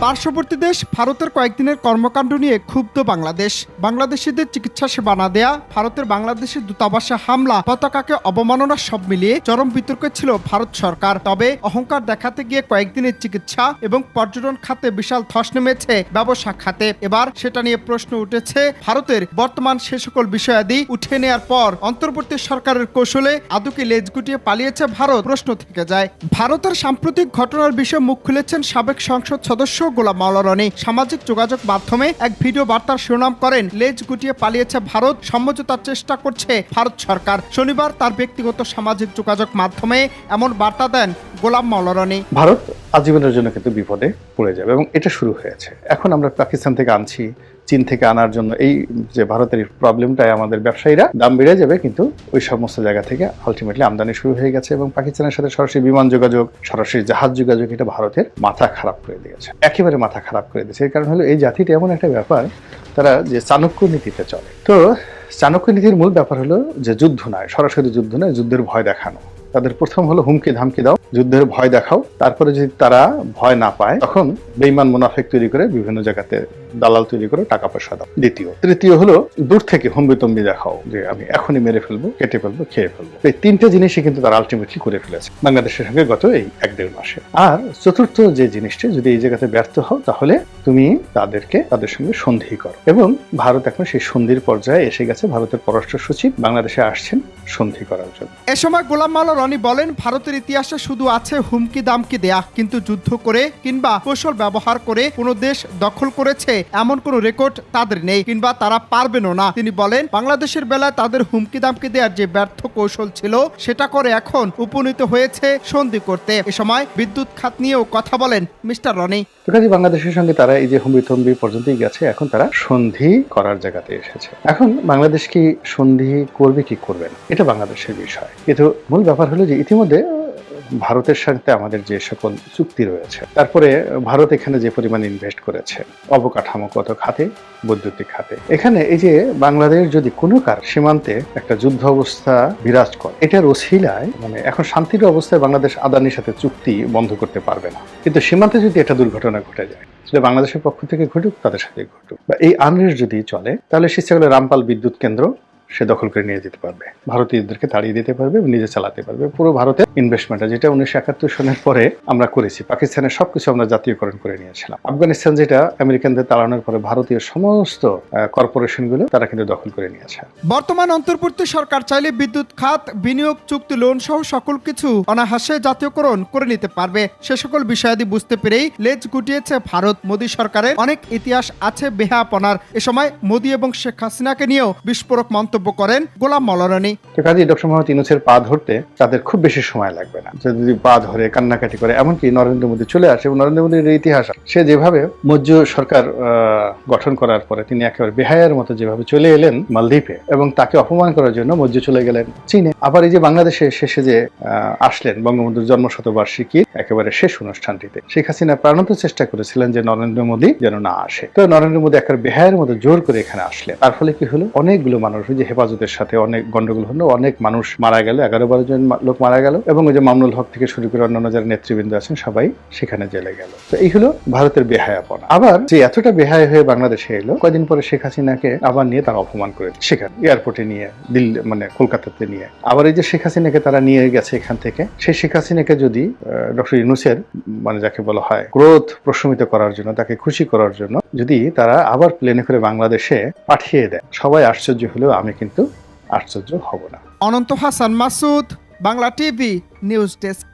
পার্শ্ববর্তী দেশ ভারতের কয়েকদিনের কর্মকাণ্ড নিয়ে ক্ষুব্ধ বাংলাদেশ। বাংলাদেশিদের চিকিৎসা সেবা না দেয়া, ভারতের বাংলাদেশের দূতাবাসে হামলা, পতাকাকে অবমাননা সব মিলিয়ে চরম বিতর্কে ছিল ভারত সরকার। তবে অহংকার দেখাতে গিয়ে কয়েকদিনের চিকিৎসা এবং পর্যটন খাতে বিশাল ধস নেমেছে ব্যবসা খাতে। এবার সেটা নিয়ে প্রশ্ন উঠেছে, ভারতের বর্তমান সে সকল বিষয়াদি উঠে নেওয়ার পর অন্তর্বর্তী সরকারের কৌশলে আদৌ কি লেজ গুটিয়ে পালিয়েছে ভারত? প্রশ্ন থেকে যায়। ভারতের সাম্প্রতিক ঘটনার বিষয়ে মুখ খুলেছেন সাবেক সংসদ সদস্য গোলাম মাওলা রনি। সামাজিক যোগাযোগ মাধ্যমে এক ভিডিও বার্তার শিরোনাম করেন, লেজ গুটিয়ে পালিয়েছে ভারত, সমঝোতার চেষ্টা করছে ভারত সরকার। শনিবার তার ব্যক্তিগত সামাজিক যোগাযোগ মাধ্যমে এমন বার্তা দেন গোলাম মাওলা রনি। ভারত আজীবনের জন্য কিন্তু বিপদে পড়ে যাবে এবং এটা শুরু হয়েছে। এখন আমরা পাকিস্তান থেকে আনছি, চীন থেকে আনার জন্য এই যে ভারতের প্রবলেমটাই আমাদের ব্যবসায়ীরা দাম বেড়ে যাবে, কিন্তু ওই সমস্ত জায়গা থেকে আলটিমেটলি আমদানি শুরু হয়ে গেছে এবং পাকিস্তানের সাথে সরাসরি বিমান যোগাযোগ, সরাসরি জাহাজ যোগাযোগ, এটা ভারতের মাথা খারাপ করে দিয়েছে, একেবারে মাথা খারাপ করে দিয়েছে। এর কারণ হলো এই জাতিটা এমন একটা ব্যাপার, তারা যে চাণক্য নীতিতে চলে। তো চাণক্য নীতির মূল ব্যাপার হলো যে যুদ্ধ নয়, সরাসরি যুদ্ধ নয়, যুদ্ধের ভয় দেখানো। তাদের প্রথম হলো হুমকি ধামকি দাও, যুদ্ধের ভয় দেখাও। তারপরে যদি তারা ভয় না পায় তখন বেঈমান মুনাফিক তৈরি করে বিভিন্ন জায়গাতে দালাল তৈরি করে টাকা পয়সা দাও। তৃতীয় হলো দূর থেকে হম্বিতম্বি দেখাও যে আমি এখনই মেরে ফেলবো, কেটে ফেলবো, খেয়ে ফেলবো। এই তিনটে জিনিসই কিন্তু তারা আলটিমেটলি করে ফেলেছে বাংলাদেশের সঙ্গে গত এই 1-1.5 মাসে। আর চতুর্থ যে জিনিসটি, যদি এই জায়গাতে ব্যর্থ হও তাহলে তুমি তাদের সঙ্গে সন্ধি করো, এবং ভারত এখন সেই সন্ধির পর্যায়ে এসে গেছে। ভারতের পররাষ্ট্র সচিব বাংলাদেশে আসছেন সন্ধি করার জন্য। এ সময় গোলাম মাওলা রনি বলেন, ভারতের ইতিহাসে শুধু আছে হুমকি দামকি দেয়া, কিন্তু যুদ্ধ করে কিংবা কৌশল ব্যবহার করে কোনো দেশ দখল করেছে এমন কোনো রেকর্ড তাদের নেই, কিংবা তারা পারবেনও না। তিনি বলেন, বাংলাদেশের বেলায় তাদের হুমকি দামকি দেওয়ার যে ব্যর্থ কৌশল ছিল সেটা করে এখন উপনীত হয়েছে সন্ধি করতে। এ সময় বিদ্যুৎ খাত নিয়েও কথা বলেন মিস্টার রনি। কাজে বাংলাদেশের সঙ্গে তারা এই যে হুমবিতম্বি পর্যন্তই গেছে, এখন তারা সন্ধি করার জায়গাতে এসেছে। এখন বাংলাদেশ কি সন্ধি করবে কি করবে না, এটা বাংলাদেশের বিষয়। কিন্তু মূল ব্যাপার হলো যে ইতিমধ্যে ভারতের সাথে আমাদের যে সকল চুক্তি রয়েছে, তারপরে ভারত এখানে যে পরিমাণ ইনভেস্ট করেছে অবকাঠামোগত খাতে, বৈদ্যুতিক খাতে, এখানে এই যে বাংলাদেশ যদি কোনো সীমান্তে একটা যুদ্ধ অবস্থা বিরাজ করে, এটার ওসিলায় মানে এখন শান্তির অবস্থায় বাংলাদেশ আদানির সাথে চুক্তি বন্ধ করতে পারবে না, কিন্তু সীমান্তে যদি একটা দুর্ঘটনা ঘটে যায়, সেটা বাংলাদেশের পক্ষ থেকে ঘটুক, তাদের সাথে ঘটুক, বা এই আনরেস্ট যদি চলে, তাহলে শীতকালে রামপাল বিদ্যুৎ কেন্দ্র সে দখল করে নিয়ে যেতে পারবে, ভারতীয়দেরকে তাড়িয়ে দিতে পারবে, নিজে চালাতে পারবে। পুরো ভারতের ইনভেস্টমেন্ট যেটা 1971 সনের পরে আমরা করেছি, পাকিস্তানের সবকিছু আমরা জাতীয়করণ করে নিয়েছিলাম। আফগানিস্তান যেটা আমেরিকানদের তাড়ানোর পরে ভারতীয় সমস্ত কর্পোরেশনগুলো তারা কিন্তু দখল করে নিয়েছে। বর্তমান অন্তর্বর্তী সরকার চাইলে বিদ্যুৎ খাত, বিনিয়োগ, চুক্তি, লোন সহ সকল কিছু অনায়াসে জাতীয়করণ করে নিতে পারবে। সে সকল বিষয়াদি বুঝতে পেরেই লেজ গুটিয়েছে ভারত। মোদী সরকারের অনেক ইতিহাস আছে বেহাপনার। এ সময় মোদী এবং শেখ হাসিনাকে নিয়েও বিস্ফোরক মন্তব্য করেন গোলাম মাওলা রনি। কাজী ডক্টর মোহাম্মদ ইউনূসের পা ধরতে তাদের খুব বেশি সময় লাগবে না। যদি পা ধরে কান্নাকাটি করে, এমনকি নরেন্দ্র মোদী চলে আসে, নরেন্দ্র মোদীর ইতিহাস, সে যেভাবে মৌর্য সরকার গঠন করার পরে তিনি একেবারে বেহায়ার মতো যেভাবে চলে এলেন মালদ্বীপে, এবং তাকে অপমান করার জন্য মৌর্য চলে গেলেন চীনে। আবার এই যে বাংলাদেশে শেষে যে আসলেন বঙ্গবন্ধুর জন্মশতবার্ষিকীর একেবারে শেষ অনুষ্ঠানটিতে, শেখ হাসিনা প্রাণত চেষ্টা করেছিলেন যে নরেন্দ্র মোদী যেন না আসে। তো নরেন্দ্র মোদী একেবারে বেহায়ার মতো জোর করে এখানে আসলেন। তার ফলে কি হলো, অনেকগুলো মানুষ যে হেফাজতের সাথে অনেক গন্ডগোল হলো, অনেক মানুষ মারা গেল, 11-12 জন লোক মারা গেল, এবং ওই যে মামুনুল হক থেকে শুরু করে অন্যান্য যারা নেতৃবৃন্দ আছেন সবাই সেখানে জেলে গেল। তো এই হলো ভারতের বেহায়াপনা। আবার যে এতটা বেহায়া হয়ে বাংলাদেশে এলো, কয়েকদিন পরে শেখ হাসিনাকে আবার নিয়ে তারা অপমান করে সেখানে এয়ারপোর্টে নিয়ে, দিল্লি মানে কলকাতাতে নিয়ে। আবার এই যে শেখ হাসিনাকে তারা নিয়ে গেছে এখান থেকে, সেই শেখ হাসিনাকে যদি ডক্টর ইউনূসের মানে যাকে বলা হয় ক্রোধ প্রশমিত করার জন্য, তাকে খুশি করার জন্য যদি তারা আবার প্লেনে করে বাংলাদেশে পাঠিয়ে দেয়, সবাই আশ্চর্য হলেও আমি কিন্তু আশ্চর্য হব না। Ananta Hasan Masud, Bangla TV news desk.